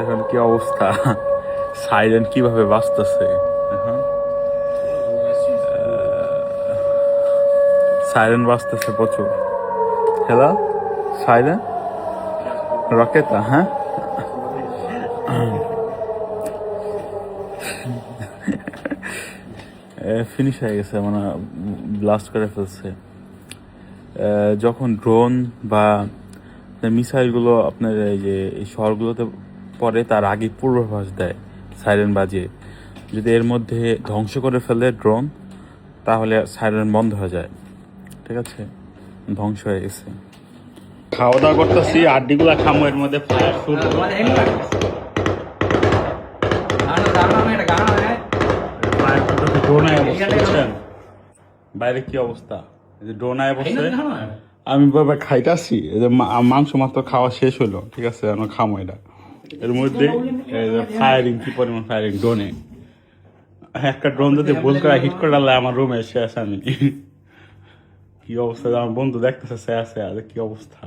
এখন কি অবস্থা, সাইরেন কিভাবে বাজতেছে এখন, সাইরেন বাজতেছে প্রচুর। হ্যালো সাইরেন রকেটা, হ্যাঁ ফিনিশ হয়ে গেছে, মানে ব্লাস্ট করে ফেলছে। যখন ড্রোন বা মিসাইলগুলো আপনার এই যে এই শহরগুলোতে পড়ে তার আগে পূর্বাভাস দেয় সাইরেন বাজিয়ে। যদি এর মধ্যে ধ্বংস করে ফেলে ড্রোন, তাহলে সাইরেন বন্ধ হয়ে যায়। ঠিক আছে, ধ্বংস হয়ে গেছে। খাওয়া দাওয়া করতেছি, আড্ডিগুলা খামো, এর মধ্যে ফায়ার শুট। ড্রোন আয় বসছে, বুঝছেন বাইরে কি অবস্থা, ড্রোন আয় বসছে। আমি বাবা খাইতাছি, এই যে মাংস মাত্র খাওয়া শেষ হলো, ঠিক আছে, আমরা খামো এটা। এর মধ্যে ফায়ারিং, কি পরিমাণ ফায়ারিং ড্রোনে। একটা ড্রোন যদি ভুল করে হিট করে ডালে আমার রুমে শেষ আমি। কি অবস্থা, আমার বন্ধু দেখতেছে, সে আছে, কি অবস্থা।